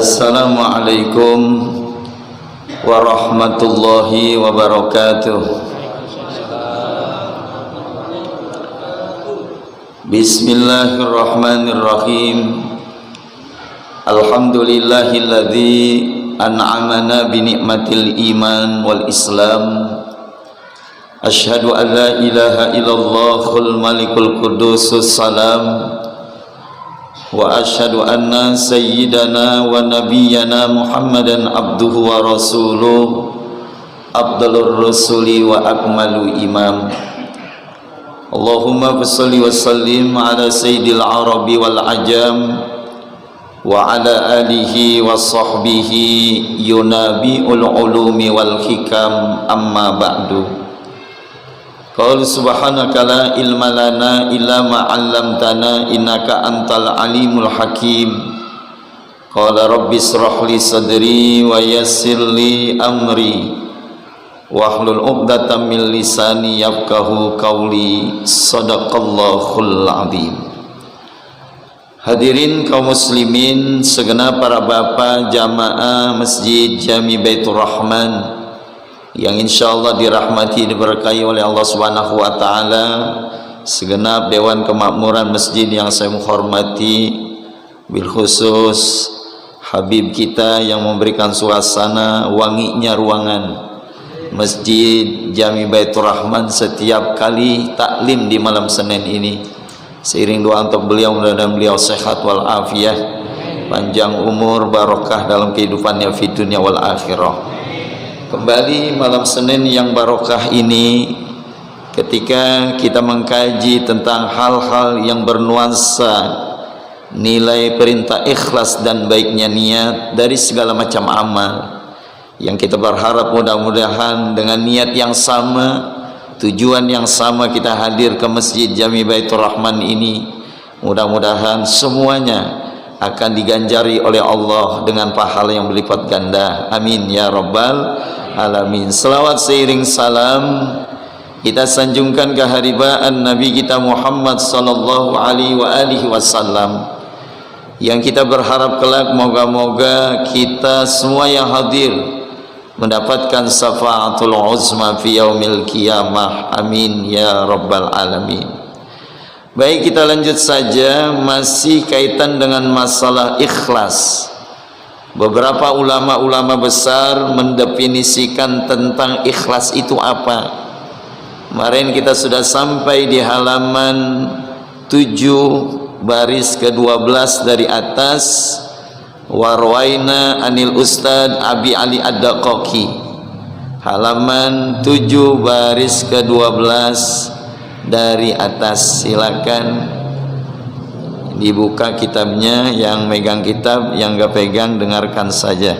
Assalamualaikum warahmatullahi wabarakatuh. Bismillahirrahmanirrahim. Alhamdulillahilladzi an'amana binikmatil iman wal islam. Asyhadu an la ilaha illallahul malikul qudusus salam. Wa asyhadu anna sayyidana wa nabiyyana Muhammadan abduhu wa rasuluh, afdalur rusuli wa akmalu imam. Allahumma shalli wa sallim ala sayyidil arabi wal ajam wa ala alihi wa sahbihi yunabi'ul ulumi wal hikam, amma ba'du. Qul subhanaka la ilma lana illa ma 'allamtana innaka antal alimul hakim. Qala rabbi ishrah li sadri wa yassir li amri wahlul 'uqdatam min lisani yafqahu qawli. Shadaqallahul azim. Hadirin kaum muslimin, segenap para bapak jamaah Masjid Jami Baitur Rahman yang insyaallah dirahmati diberkahi oleh Allah Subhanahu wa taala, segenap dewan kemakmuran masjid yang saya menghormati, bil khusus Habib kita yang memberikan suasana wanginya ruangan Masjid Jami Baitur Rahman setiap kali taklim di malam Senin ini. Seiring doa untuk beliau, mudah-mudahan beliau sehat wal afiyah, panjang umur, barokah dalam kehidupannya fi dunya wal akhirah. Kembali malam Senin yang barokah ini, ketika kita mengkaji tentang hal-hal yang bernuansa nilai perintah ikhlas dan baiknya niat dari segala macam amal, yang kita berharap mudah-mudahan dengan niat yang sama, tujuan yang sama kita hadir ke Masjid Jami Baitur Rahman ini, mudah-mudahan semuanya akan diganjari oleh Allah dengan pahala yang berlipat ganda. Amin ya rabbal alamin. Selawat seiring salam kita sanjungkan keharibaan Nabi kita Muhammad sallallahu alaihi wasallam, yang kita berharap kelak moga-moga kita semua yang hadir mendapatkan syafaatul uzma fi yaumil qiyamah. Amin ya rabbal alamin. Baik, kita lanjut saja, masih kaitan dengan masalah ikhlas. Beberapa ulama-ulama besar mendefinisikan tentang ikhlas itu apa. Kemarin kita sudah sampai di halaman 7 baris ke-12 dari atas. Warwaina anil Ustad Abi Ali Ad-Daqaqi, halaman 7 baris ke-12 dari atas. Silakan dibuka kitabnya, yang megang kitab, yang gak pegang dengarkan saja.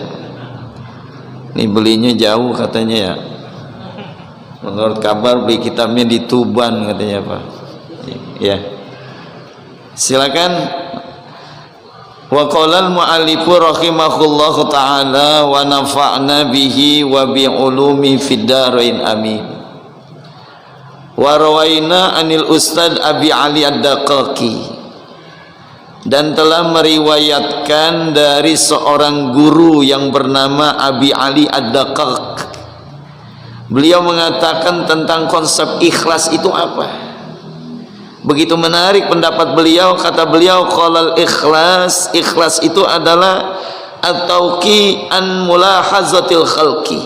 Ini belinya jauh katanya ya, menurut kabar beli kitabnya di Tuban katanya Pak ya. Silakan. Wa qala al-mu'allifu rahimahullahu ta'ala wa nafa'na bihi wa bi ulumi fid darain amin. Wa rawaina anil Ustad Abi Ali Ad-Daqaqi, dan telah meriwayatkan dari seorang guru yang bernama Abi Ali Ad-Daqaq. Beliau mengatakan tentang konsep ikhlas itu apa. Begitu menarik pendapat beliau. Kata beliau, qalal ikhlas, ikhlas itu adalah at-tauqi an mulahazatil khalqi,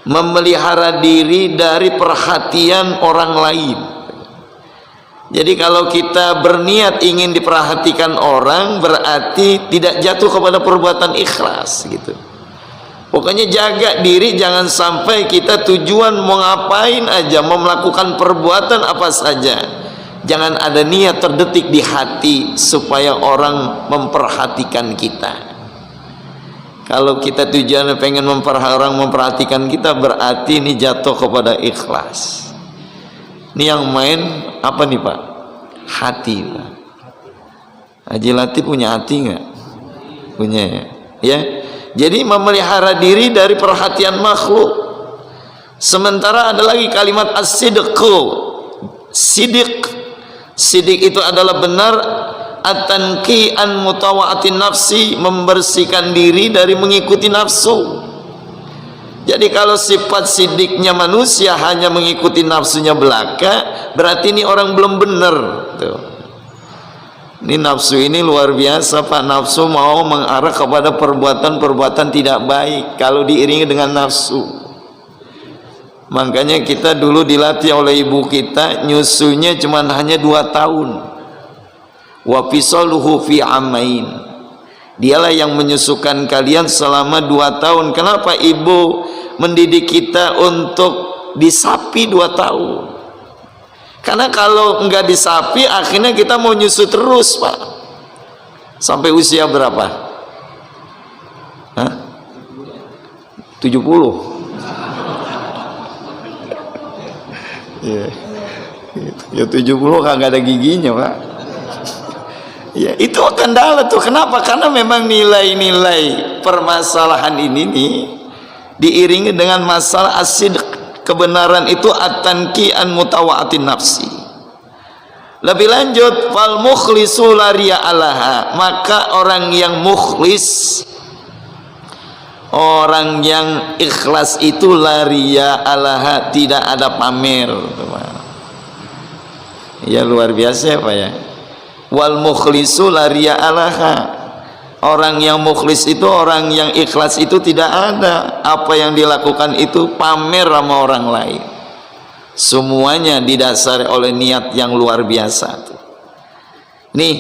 memelihara diri dari perhatian orang lain. Jadi kalau kita berniat ingin diperhatikan orang, berarti tidak jatuh kepada perbuatan ikhlas gitu. Pokoknya jaga diri, jangan sampai kita tujuan mau ngapain aja, mau melakukan perbuatan apa saja, jangan ada niat terdetik di hati supaya orang memperhatikan kita. Kalau kita tujuannya pengen orang memperhatikan kita, berarti ini jatuh kepada ikhlas. Ini yang main apa nih Pak? Hati Pak. Haji Latif punya hati nggak? Punya ya. Jadi memelihara diri dari perhatian makhluk. Sementara ada lagi kalimat as-sidqu. Sidik itu adalah benar, at-tanqi an mutawa'atin nafsi, membersihkan diri dari mengikuti nafsu. Jadi kalau sifat sidiknya manusia hanya mengikuti nafsunya belaka, berarti ini orang belum benar tuh. Ini nafsu ini luar biasa Pak. Nafsu mau mengarah kepada perbuatan-perbuatan tidak baik kalau diiringi dengan nafsu. Makanya kita dulu dilatih oleh ibu kita, nyusunya cuma hanya 2 tahun. Wa fisaluhu fi amain. Dialah yang menyusukan kalian selama 2 tahun. Kenapa ibu mendidik kita untuk disapi 2 tahun? Karena kalau enggak disapi, akhirnya kita mau nyusu terus Pak. Sampai usia berapa? Hah? 70. Ya 70 kagak ada giginya Pak. Ya itu kendala tuh. Kenapa? Karena memang nilai-nilai permasalahan ini nih diiringi dengan masalah as-sidq. Kebenaran itu at-tanqi an mutawa'atin nafsi. Lebih lanjut, fal mukhlisu la riya'alaha, maka orang yang mukhlis, orang yang ikhlas itu la riya'alaha, tidak ada pamer. Ya luar biasa ya Pak ya. Wal mukhlisu la riya'alaha, orang yang mukhlis itu, orang yang ikhlas itu tidak ada apa yang dilakukan itu pamer sama orang lain. Semuanya didasari oleh niat yang luar biasa. Nih,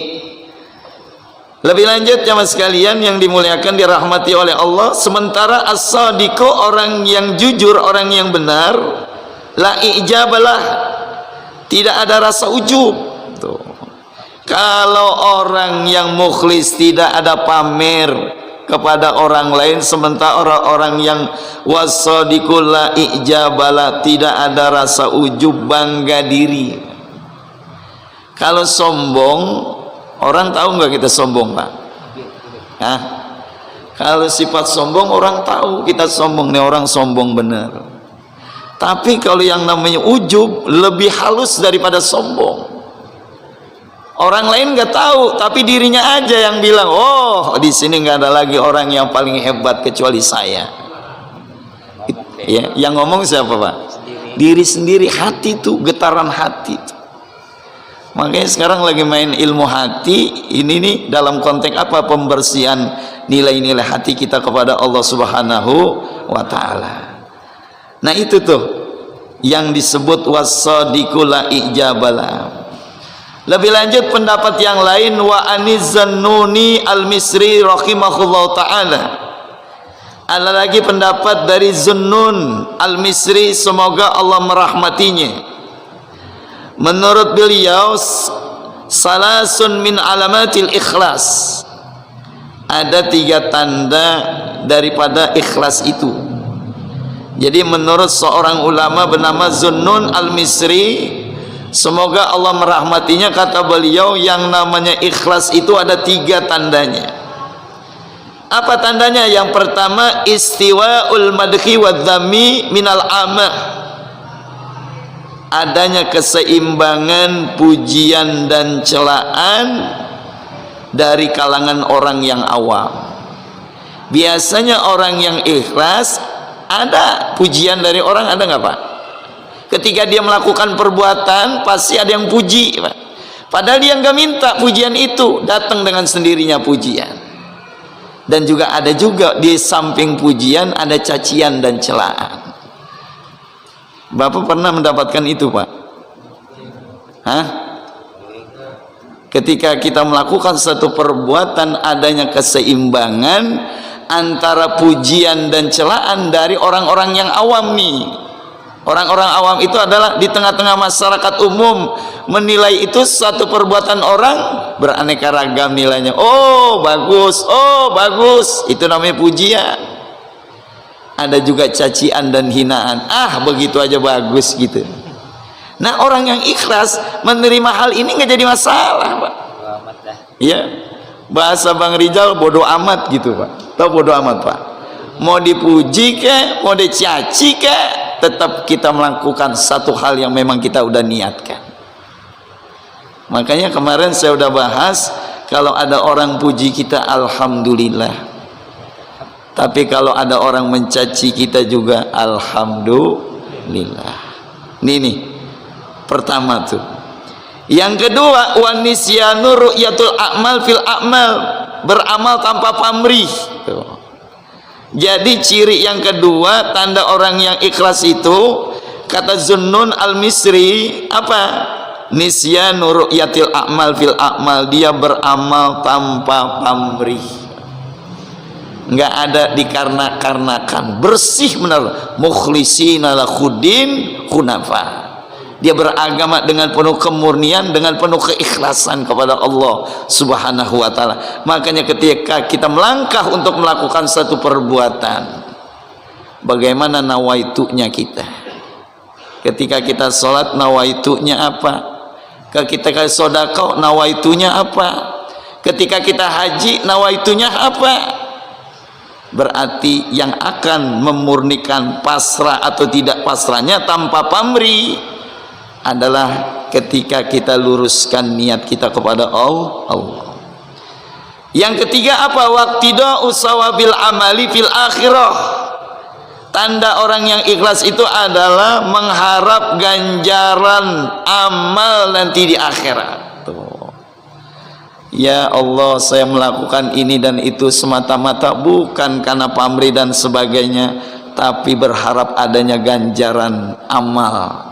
lebih lanjut jamaah sekalian yang dimuliakan, dirahmati oleh Allah, sementara as-sadiqu, orang yang jujur, orang yang benar, la ijabalah, tidak ada rasa ujub. Tuh. Kalau orang yang mukhlis tidak ada pamer kepada orang lain, sementara orang yang wasadiqul la ijabala, tidak ada rasa ujub, bangga diri. Kalau sombong, orang tahu nggak kita sombong Pak? Hah? Kalau sifat sombong orang tahu kita sombong, nih orang sombong bener. Tapi kalau yang namanya ujub lebih halus daripada sombong. Orang lain nggak tahu, tapi dirinya aja yang bilang, oh di sini nggak ada lagi orang yang paling hebat kecuali saya. Ya, yang ngomong siapa Pak? Diri sendiri. Hati tuh, getaran hati tuh. Makanya sekarang lagi main ilmu hati ini nih dalam konteks apa? Pembersihan nilai-nilai hati kita kepada Allah Subhanahu wa Ta'ala. Nah itu tuh yang disebut wasadiqul la ijabala. Lebih lanjut pendapat yang lain, wa aniz-Zannuni al-Misri rahimahullah ta'ala. Ada lagi pendapat dari Zunnun al-Misri, semoga Allah merahmatinya. Menurut beliau, salasun min alamatil ikhlas, ada 3 tanda daripada ikhlas itu. Jadi menurut seorang ulama bernama Zunnun al-Misri, semoga Allah merahmatinya, kata beliau, yang namanya ikhlas itu ada 3 tandanya. Apa tandanya? Yang pertama, istiwa'ul madhi wa dhammi minal amah, adanya keseimbangan pujian dan celaan dari kalangan orang yang awam. Biasanya orang yang ikhlas ada pujian dari orang, ada nggak Pak? Ketika dia melakukan perbuatan pasti ada yang puji Pak. Padahal dia nggak minta pujian itu, datang dengan sendirinya pujian. Dan juga ada juga di samping pujian ada cacian dan celaan. Bapak pernah mendapatkan itu Pak? Hah? Ketika kita melakukan satu perbuatan adanya keseimbangan antara pujian dan celaan dari orang-orang yang awam nih. Orang-orang awam itu adalah di tengah-tengah masyarakat umum menilai itu satu perbuatan orang beraneka ragam nilainya. Oh bagus, oh bagus, itu namanya pujian. Ada juga cacian dan hinaan. Ah begitu aja bagus gitu. Nah orang yang ikhlas menerima hal ini nggak jadi masalah Pak. Iya. Bahasa Bang Rizal bodoh amat gitu Pak. Tahu bodoh amat Pak? Mau dipuji ke, mau dicaci ke, tetap kita melakukan satu hal yang memang kita udah niatkan. Makanya kemarin saya udah bahas Kalau ada orang puji kita, alhamdulillah. Tapi kalau ada orang mencaci kita juga, alhamdulillah. Nih pertama tuh. Yang kedua, wan nisyanu ru'yatul a'mal fil a'mal, beramal tanpa pamrih. Tuh. Jadi ciri yang kedua, tanda orang yang ikhlas itu, kata Zunnun al-Misri, apa? Nisyanu ru'yatil a'mal fil a'mal, dia beramal tanpa pamrih. Enggak ada dikarena-karnakan, bersih benar, mukhlisina lahuddin hunafa. Dia beragama dengan penuh kemurnian, dengan penuh keikhlasan kepada Allah Subhanahu wa ta'ala. Makanya ketika kita melangkah untuk melakukan satu perbuatan, bagaimana nawaitunya kita? Ketika kita sholat, nawaitunya apa? Ketika kita sedekah, nawaitunya apa? Ketika kita haji, nawaitunya apa? Berarti yang akan memurnikan pasrah atau tidak pasrahnya tanpa pamrih adalah ketika kita luruskan niat kita kepada Allah. Yang ketiga apa? Waqtida'u sawabil amali fil akhirah. Tanda orang yang ikhlas itu adalah mengharap ganjaran amal nanti di akhirat. Tuh. Ya Allah, saya melakukan ini dan itu semata-mata bukan karena pamrih dan sebagainya, tapi berharap adanya ganjaran amal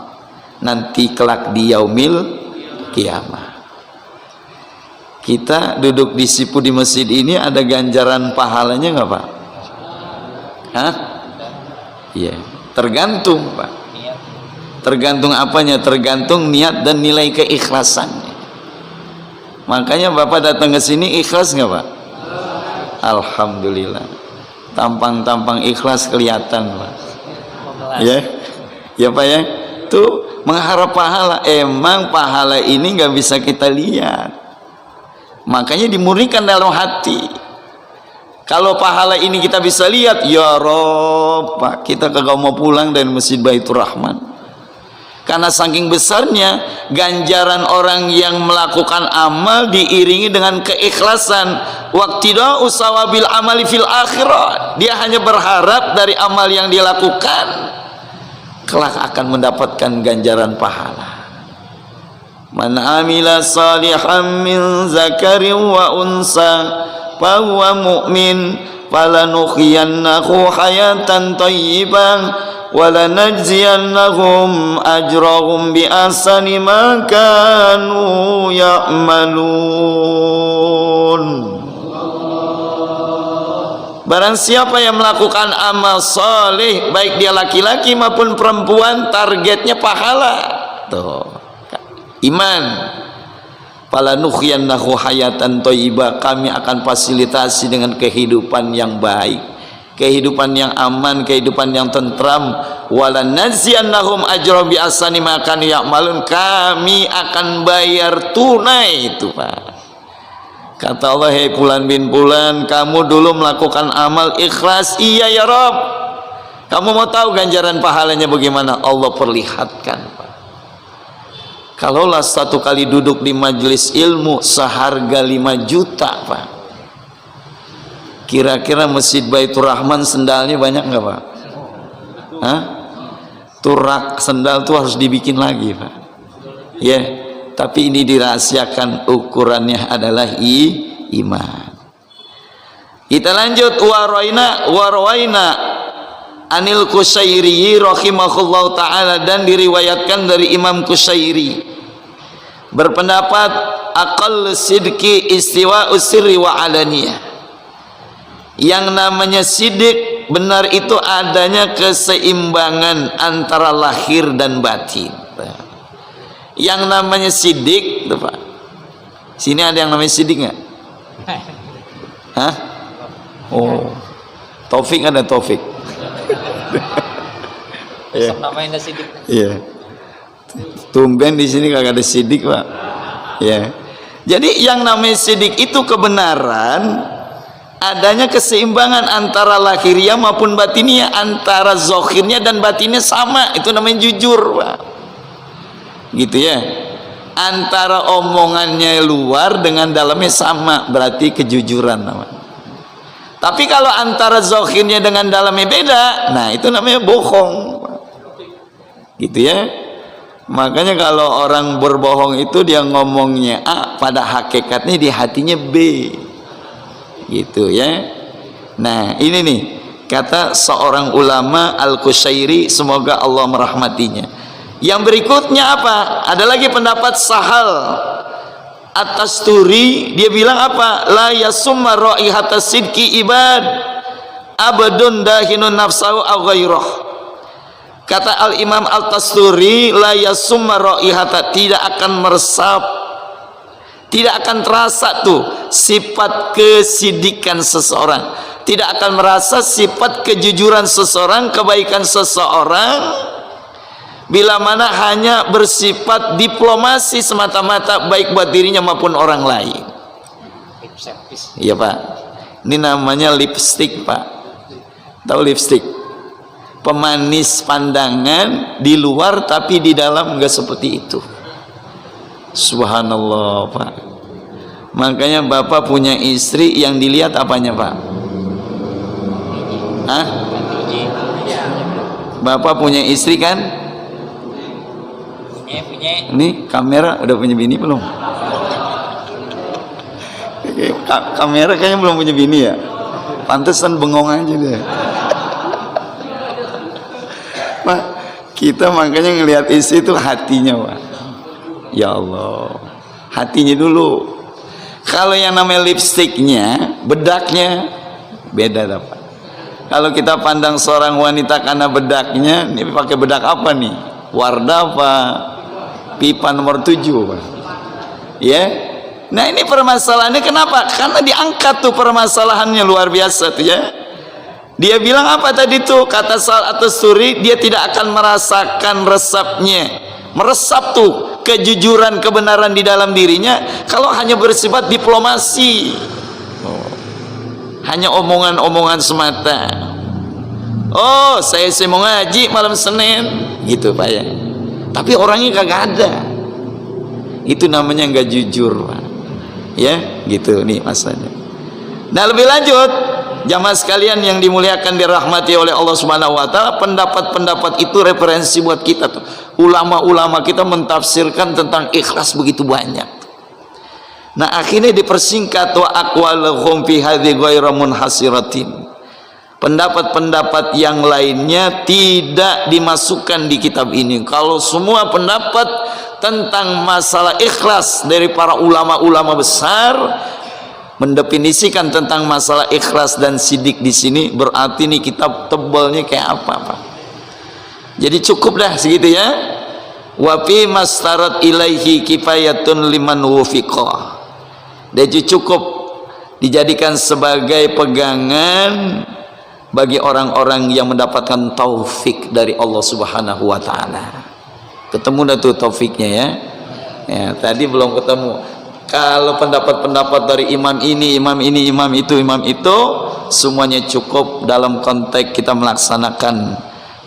nanti kelak di yaumil kiamah. Kita duduk di sipu di masjid ini, ada ganjaran pahalanya nggak Pak? Hah? Iya, tergantung Pak. Tergantung apanya? Tergantung niat dan nilai keikhlasannya. Makanya Bapak datang ke sini ikhlas nggak Pak? Alhamdulillah. Tampang-tampang ikhlas kelihatan Pak. Ya, ya Pak ya. Tuh mengharap pahala, emang pahala ini nggak bisa kita lihat, makanya dimurnikan dalam hati. Kalau pahala ini kita bisa lihat, ya Rob, Pak, kita kagak mau pulang dari Masjid Baitur Rahman, karena saking besarnya ganjaran orang yang melakukan amal diiringi dengan keikhlasan. Waqtida'u sawabil amali fil akhirah, dia hanya berharap dari amal yang dia lakukan kelak akan mendapatkan ganjaran pahala. Man amila salihan min zakarin wa unsa fahuwa mu'min falanuhyiyannahu hayatan thayyibah walanajziyannahum ajrahum bi ahsani ma kanu ya'malun. Barang siapa yang melakukan amal soleh, baik dia laki-laki maupun perempuan, targetnya pahala. Tuh, iman. Falanuhyiyannahu hayatan thayyibah, kami akan fasilitasi dengan kehidupan yang baik, kehidupan yang aman, kehidupan yang tentram. Walanajziyannahum ajrahum bi ahsani ma kanu ya'malun, kami akan bayar tunai itu Pak. Kata Allah, hei Fulan bin Fulan, kamu dulu melakukan amal ikhlas. Iya ya Rob. Kamu mau tahu ganjaran pahalanya bagaimana? Allah perlihatkan Pak. Kalaulah satu kali duduk di majelis ilmu seharga 5 juta Pak, kira-kira Masjid Baitur Rahman sendalnya banyak nggak Pak? Hah? Turak sendal tuh harus dibikin lagi Pak. Ya yeah. Tapi ini dirahasiakan, ukurannya adalah iman. Kita lanjut. Warwaina anil Kusyairi rahimahullah ta'ala, dan diriwayatkan dari Imam Kusyairi berpendapat aqall sidqi istiwa'us sirri wa alaniyah. Yang namanya sidik benar itu adanya keseimbangan antara lahir dan batin. Yang namanya sidik, tuh Pak. Sini ada yang namanya sidik nggak? Hah? Oh, Taufik ada Taufik. Besok namanya sidik. Iya. Tumben di sini kagak ada sidik Pak. Ya. Jadi yang namanya sidik itu kebenaran, adanya keseimbangan antara lahiriah maupun batiniah, antara zohirnya dan batinnya sama, itu namanya jujur Pak. Gitu ya. antara omongannya luar dengan dalamnya sama, berarti kejujuran namanya. Tapi kalau antara zahirnya dengan dalamnya beda, nah itu namanya bohong, gitu ya. Makanya kalau orang berbohong itu dia ngomongnya A, pada hakikatnya di hatinya B, gitu ya. Nah ini nih kata seorang ulama Al-Qushairi, semoga Allah merahmatinya. Yang berikutnya apa? Ada lagi pendapat Sahal At-Tasturi, dia bilang apa? La yasumma raihatas sidqi ibad abadun dahinun nafsahu aw ghairah. Kata Al-Imam Al-Tasturi, la yasumma raihata, tidak akan meresap, tidak akan terasa tuh sifat kesidikan seseorang, tidak akan merasa sifat kejujuran seseorang, kebaikan seseorang, bila mana hanya bersifat diplomasi semata-mata, baik buat dirinya maupun orang lain. Iya Pak, ini namanya lipstick Pak, tahu lipstick? Pemanis pandangan di luar tapi di dalam enggak seperti itu. Subhanallah Pak. Makanya Bapak punya istri yang dilihat apanya Pak? Hah? Bapak punya istri kan? Punya. Ini kamera udah punya bini belum? Kamera kayaknya belum punya bini ya. Pantesan bengong aja deh. Pak, kita makanya ngelihat istri itu hatinya Pak. Ya Allah, hatinya dulu. Kalau yang namanya lipstiknya, bedaknya beda Pak. Kalau kita pandang seorang wanita karena bedaknya, ini pakai bedak apa nih? Wardah apa? Pipa nomor 7 Pak. Ya. Nah ini permasalahannya kenapa? Karena diangkat tuh permasalahannya luar biasa tuh ya. Dia bilang apa tadi tuh? Kata Sahal At-Tasturi, dia tidak akan merasakan resapnya, meresap tuh kejujuran, kebenaran di dalam dirinya kalau hanya bersifat diplomasi, hanya omongan-omongan semata. Oh saya mau ngaji malam Senin gitu Pak ya, tapi orangnya kagak ada. Itu namanya nggak jujur Pak. Ya gitu nih masalahnya. Nah lebih lanjut, jamaah sekalian yang dimuliakan, dirahmati oleh Allah Subhanahu wa taala, pendapat-pendapat itu referensi buat kita tuh. Ulama-ulama kita mentafsirkan tentang ikhlas begitu banyak. Nah, akhirnya dipersingkat wa aqwaluhum fi hadhi ghairu munhasiratin. Pendapat-pendapat yang lainnya tidak dimasukkan di kitab ini. Kalau semua pendapat tentang masalah ikhlas dari para ulama-ulama besar mendefinisikan tentang masalah ikhlas dan sidik di sini, berarti nih kitab tebalnya kayak apa Pak? Jadi cukup dah segitu ya. Wa fi mastarat ilaihi kifayatun liman wufiqah. Dan cukup dijadikan sebagai pegangan bagi orang-orang yang mendapatkan taufik dari Allah Subhanahu wa taala. Ketemu dah tuh taufiknya ya. Ya, tadi belum ketemu. Kalau pendapat-pendapat dari imam ini, imam ini, imam itu semuanya cukup dalam konteks kita melaksanakan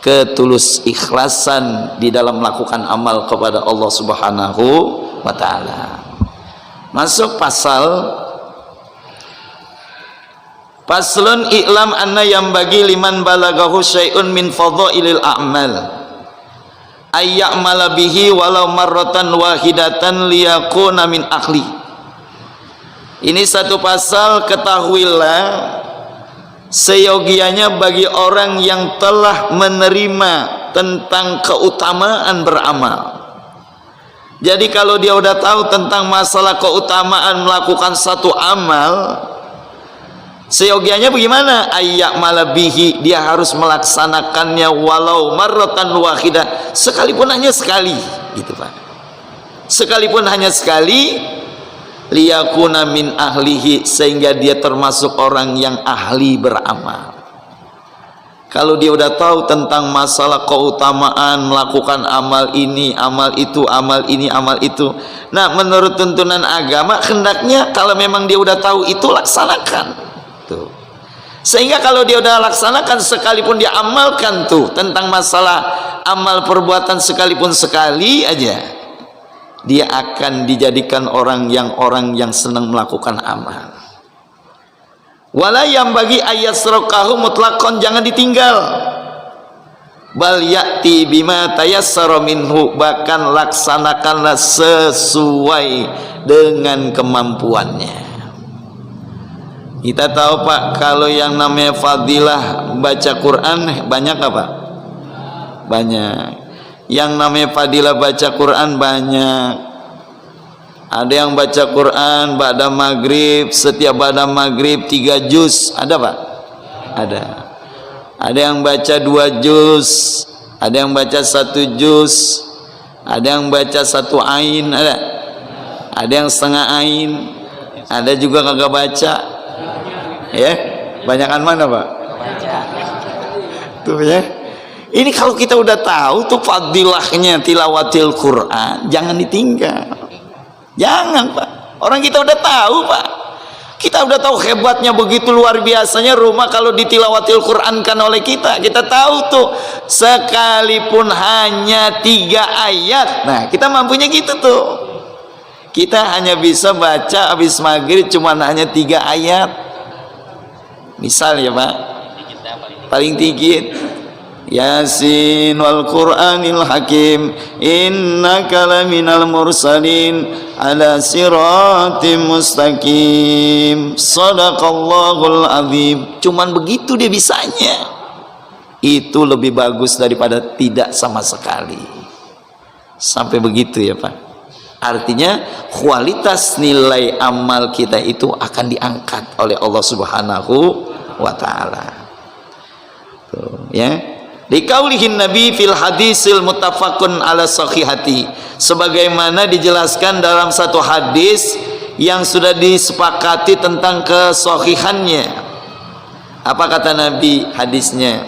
ketulus ikhlasan di dalam melakukan amal kepada Allah Subhanahu wa taala. Masuk Paslun i'lam anna yang bagi liman balagahu syai'un min fadhailil a'mal ayya'mala bihi walau marratan wahidatan liyakuna min akhli. Ini satu pasal, ketahuilah seyogianya bagi orang yang telah menerima tentang keutamaan beramal. Jadi kalau dia udah tahu tentang masalah keutamaan melakukan satu amal, seyogianya bagaimana? Ayya'mala bihi, dia harus melaksanakannya walau marratan wahidah, sekalipun hanya sekali, gitu Pak. Sekalipun hanya sekali, liyakuna min ahlihi, sehingga dia termasuk orang yang ahli beramal. Kalau dia udah tahu tentang masalah keutamaan melakukan amal ini, amal itu, amal ini, amal itu. Nah, menurut tuntunan agama hendaknya kalau memang dia udah tahu itu, laksanakan. Tuh. Sehingga kalau dia udah laksanakan, sekalipun dia amalkan tuh tentang masalah amal perbuatan sekalipun sekali aja, dia akan dijadikan orang yang senang melakukan amal. Wala yang bagi ayasrokahu mutlakon, jangan ditinggal. Bal ya'ti bima tayassara minhu, bahkan laksanakanlah sesuai dengan kemampuannya. Kita tahu Pak, kalau yang namanya fadilah baca Quran banyak apa? Banyak. Yang namanya fadilah baca Quran banyak. Ada yang baca Quran ba'da maghrib, setiap ba'da maghrib 3 juz, ada Pak? Ada. Ada yang baca 2 juz, ada yang baca 1 juz, ada yang baca 1 ain, ada yang setengah ain, ada juga kagak baca. Ya, banyakan mana Pak? Tuh ya. Ini kalau kita udah tahu tuh fadilahnya tilawatil Quran, jangan ditinggal. Jangan Pak. Orang kita udah tahu Pak. Kita udah tahu hebatnya, begitu luar biasanya rumah kalau ditilawatil Quran kan oleh kita. Kita tahu tuh sekalipun hanya 3 ayat. Nah, kita mampunya gitu tuh. Kita hanya bisa baca habis maghrib cuma hanya 3 ayat. Misal ya Pak, paling dikit Yasin wal Qur'anil Hakim innaka laminal mursalin ala siratim mustaqim sadaqallahul azim. Cuman begitu dia bisanya. Itu lebih bagus daripada tidak sama sekali. Sampai begitu ya Pak. Artinya kualitas nilai amal kita itu akan diangkat oleh Allah Subhanahu wa ta'ala. Ya, liqaulihin nabi fil hadisil muttafaqun ala sahihati, sebagaimana dijelaskan dalam satu hadis yang sudah disepakati tentang kesahihannya. Apa kata Nabi hadisnya?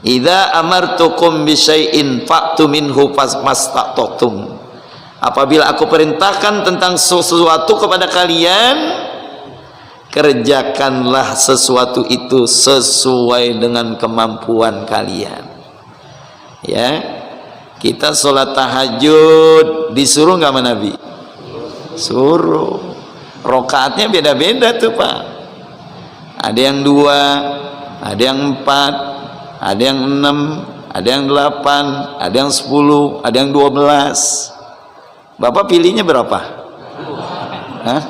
Idza amartukum bi syai'in fa'tu minhu mastata'tum. Apabila aku perintahkan tentang sesuatu kepada kalian, kerjakanlah sesuatu itu sesuai dengan kemampuan kalian. Ya, kita sholat tahajud disuruh nggak sama Nabi? Suruh. Rokaatnya beda-beda tuh Pak. Ada yang 2, ada yang 4, ada yang 6, ada yang 8, ada yang 10, ada yang 12. Bapak pilihnya berapa? Hah?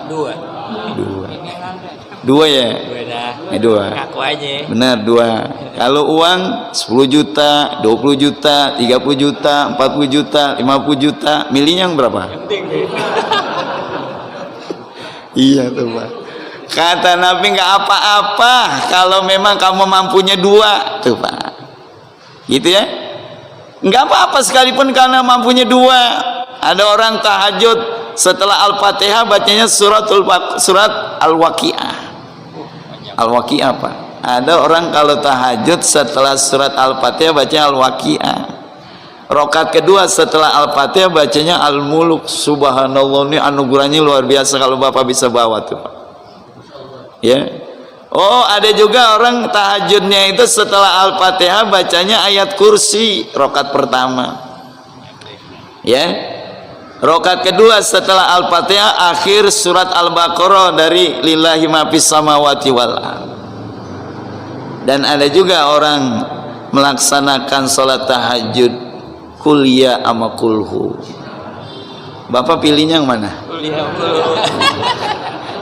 2 ya? 2. Ngaku aja. Benar 2. Kalau uang 10 juta, 20 juta, 30 juta, 40 juta, 50 juta, milihnya yang berapa? Iya tuh Pak. Kata Nabi nggak apa-apa kalau memang kamu mampunya 2 tuh Pak. Gitu ya? Nggak apa-apa sekalipun karena mampunya 2. Ada orang tahajud setelah Al-Fatihah bacanya surat Al-Waqiah. Al-Waqiah Pak. Ada orang kalau tahajud setelah surat Al-Fatihah bacanya Al-Waqiah. Rakaat kedua setelah Al-Fatihah bacanya Al-Muluk. Subhanallah, ini anugerahnya luar biasa kalau Bapak bisa bawa tuh Pak. Ya. Oh, ada juga orang tahajudnya itu setelah Al-Fatihah bacanya ayat kursi rakaat pertama. Ya. Rakaat kedua setelah Al-Fatihah akhir surat Al-Baqarah dari lillahi ma fis samawati wal ardh. Dan ada juga orang melaksanakan salat tahajud kuliah sama kulhu. Bapak pilihnya yang mana? Kuliah kulhu.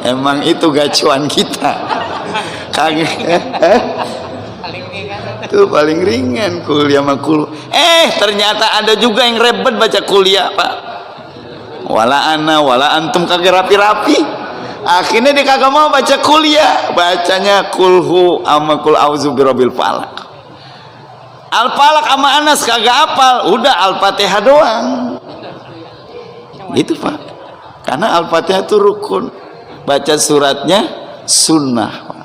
Emang itu gacuan kita. Kagak. Itu paling ringan kuliah sama kulhu. Ternyata ada juga yang ribet baca kuliah Pak. Wala ana wala antum, kagak rapi-rapi. Akhirnya dia kagak mau baca kuliah, bacanya kulhu ama kul auzu birabbil falaq. Al-Falaq sama Anas kagak hafal, udah Al-Fatihah doang. Itu Pak. Karena Al-Fatihah itu rukun. Baca suratnya sunnah Pak.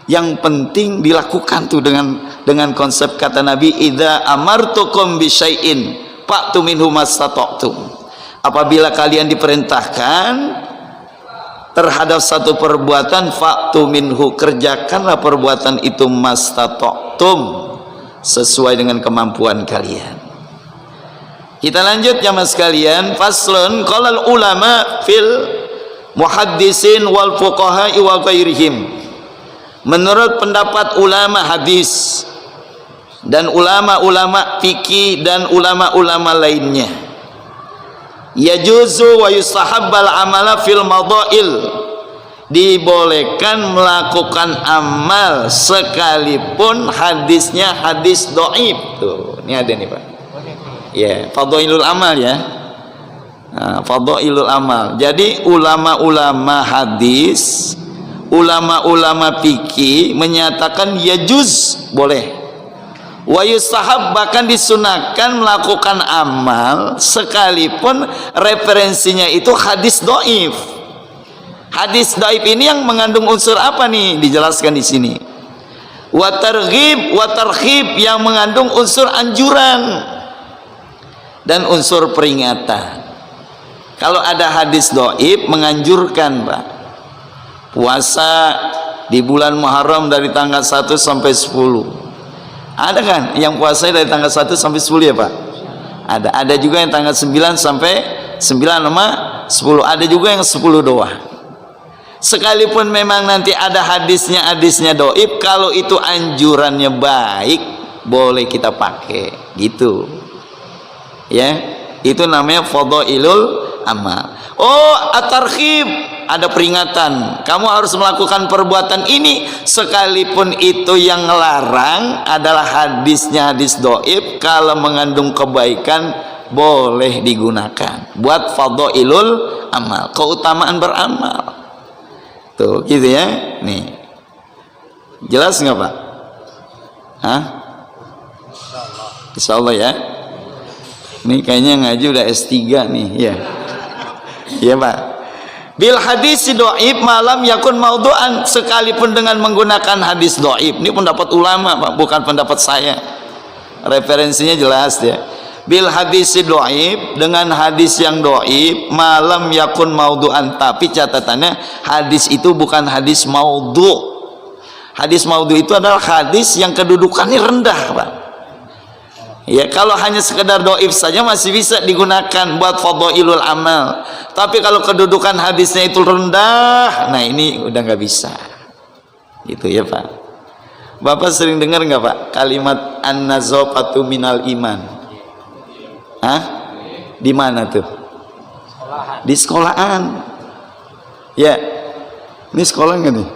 Yang penting dilakukan tuh dengan konsep kata Nabi, idza amartukum bi syai'in fa'tu minhu mastata'tum. Apabila kalian diperintahkan terhadap satu perbuatan, fa'tu minhu, kerjakanlah perbuatan itu mastata'tum, sesuai dengan kemampuan kalian. Kita lanjut jamaah sekalian. Faslun qalal ulama fil muhaddisin wal fuqaha wa ghairihim. Menurut pendapat ulama hadis dan ulama-ulama fikih dan ulama-ulama lainnya, yajuzu wa yustahabbal amala fil madail, dibolehkan melakukan amal sekalipun hadisnya hadis dhaif. Tuh, ini ada nih Pak. Ya, fadhailul amal ya. Nah, fadhailul amal. Jadi ulama-ulama hadis, ulama-ulama fikih menyatakan yajuz, boleh. Wa yustahab, bahkan disunahkan melakukan amal sekalipun referensinya itu hadis dhaif. Hadis dhaif ini yang mengandung unsur apa nih? Dijelaskan di sini. Wa targhib wa tarhib, yang mengandung unsur anjuran dan unsur peringatan. Kalau ada hadis dhaif menganjurkan, Pak, puasa di bulan Muharram dari tanggal 1 sampai 10. Ada kan yang puasa dari tanggal 1 sampai 10 ya, Pak? Ada juga yang tanggal 9 sampai 9 sama 10. Ada juga yang 10 doang. Sekalipun memang nanti ada hadisnya dhaif, kalau itu anjurannya baik, boleh kita pakai gitu. Ya, itu namanya fadhailul amal. Oh, at-targhib, ada peringatan, kamu harus melakukan perbuatan ini sekalipun itu yang ngelarang adalah hadisnya hadis dhaif. Kalau mengandung kebaikan boleh digunakan buat fadhailul amal, keutamaan beramal. Tuh gitu ya. Nih, jelas nggak Pak? Hah? Insyaallah ya. Ini kayaknya ngaji udah S3 nih ya. Iya Pak. Bil hadis dhaif malam yakun maudhu'an, sekalipun dengan menggunakan hadis dhaif. Ini pendapat ulama Pak, bukan pendapat saya. Referensinya jelas ya. Bil hadis dhaif, dengan hadis yang dhaif, malam yakun maudhu'an, tapi catatannya hadis itu bukan hadis maudhu'. Hadis maudhu' itu adalah hadis yang kedudukannya rendah Pak. Ya, kalau hanya sekedar dhaif saja masih bisa digunakan buat fadhailul amal. Tapi kalau kedudukan hadisnya itu rendah, nah ini udah nggak bisa. Gitu ya Pak. Bapak sering dengar nggak Pak kalimat an-nazafatu minal iman? Hah? Di mana tuh? Di sekolahan. Ya, ini sekolah nggak nih?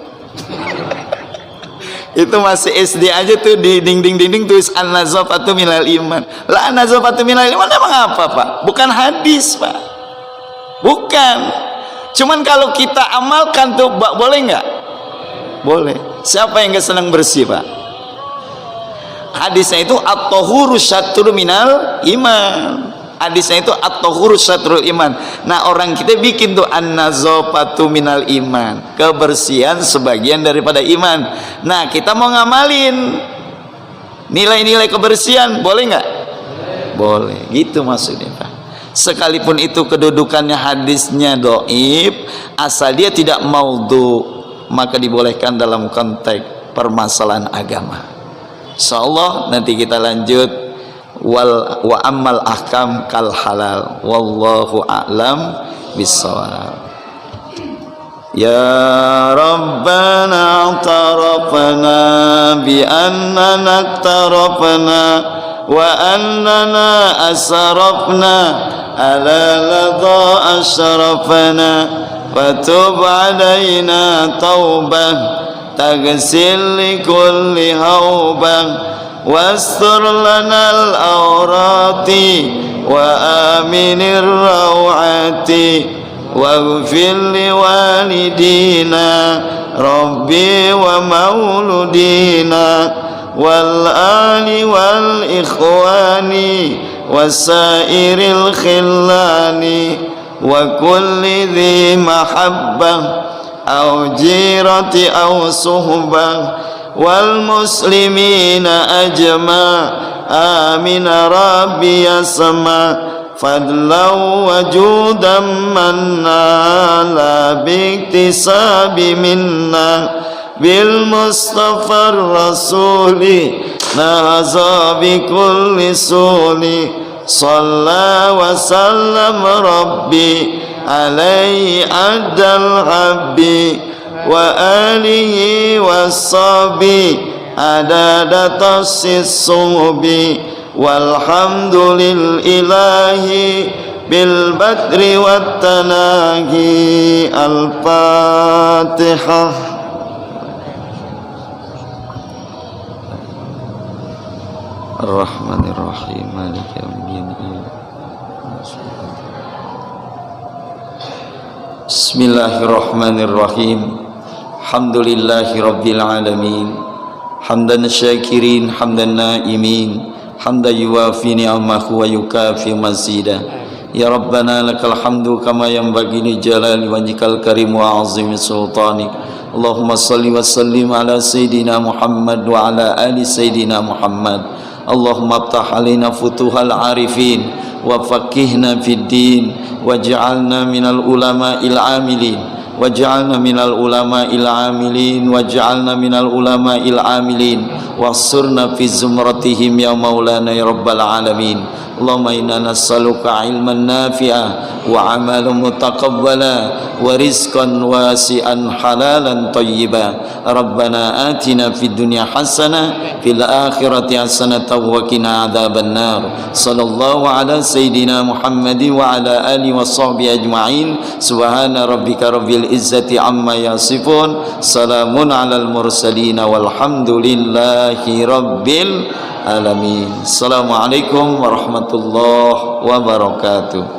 Itu masih SD aja tuh, di dinding-dinding tulis an-nazafatu minal iman. Lah an-nazafatu minal iman emang apa Pak? Bukan hadis Pak. Bukan. Cuman kalau kita amalkan tuh boleh nggak? Boleh. Siapa yang nggak senang bersih Pak? Hadisnya itu at-tahuru syatrul minal iman. Hadisnya itu at-tahuru syatrul iman. Nah orang kita bikin tuh an-nazafatu minal iman, kebersihan sebagian daripada iman. Nah kita mau ngamalin nilai-nilai kebersihan, boleh nggak? Boleh. Gitu maksudnya Pak. Sekalipun itu kedudukannya hadisnya dhaif, asal dia tidak maudhu, maka dibolehkan dalam konteks permasalahan agama. Insyaallah nanti kita lanjut wa ammal ahkam kal halal, wallahu a'lam bissawab. Ya Rabbana a'tarafna bi annana a'tarafna wa annana asrafna ala ladha ashrafna fatub alaina taubah taghsil li kulli haubah wastur lanal awrati wa aminir rawati waghfir li walidina rabbi wa mauludina wal ali wal ikhwani wasairil khillani wa kulli dhi mahabbah aw jirati aw suhbah wal muslimina ajma amin rabbi yasma fadlau wajudan manna la biktisabi minna bil mustafa rasuli naza bi kulli suli صلى وسلم ربي عليه عد الحب وآله والصحب عدد طس الصحب والحمد لله بالبدر والتناهي. الفاتحة. الرحمن الرحيم مالك يوم الدين. Bismillahirrahmanirrahim. Alhamdulillahi rabbil alamin. Hamdan syakirin, hamdan naimin, hamdan yuwafi ni'amahu wa yukafi mazida. Ya Rabbana lakal hamdu kama yanbaghi li jalali wajhikal karim wa azimi sultanik. Allahumma salli wa sallim ala sayyidina Muhammad wa ala ali sayyidina Muhammad. Allahumma aftah alaina futuhal arifin wa faqihna fid din waj'alna minal ulama'il amilin waj'alna minal ulama'il amilin waj'alna minal ulama'il amilin wasurna fi zumratihim ya maulana ya rabbal alamin. Allahumma inna nas'aluka ilman nafi'a wa amalan mutaqabbala wa rizqan wasi'an halalan tayyiba. Rabbana atina fid dunya hasanah fil akhirati hasanatan wa qina adzaban nar. Sallallahu ala sayidina Muhammadin wa ala alihi wa sahbihi ajma'in. Subhana rabbika rabbil izzati amma yasifun. Salamun alal mursalin walhamdulillahi rabbil alamin. Assalamualaikum warahmatullahi wabarakatuh.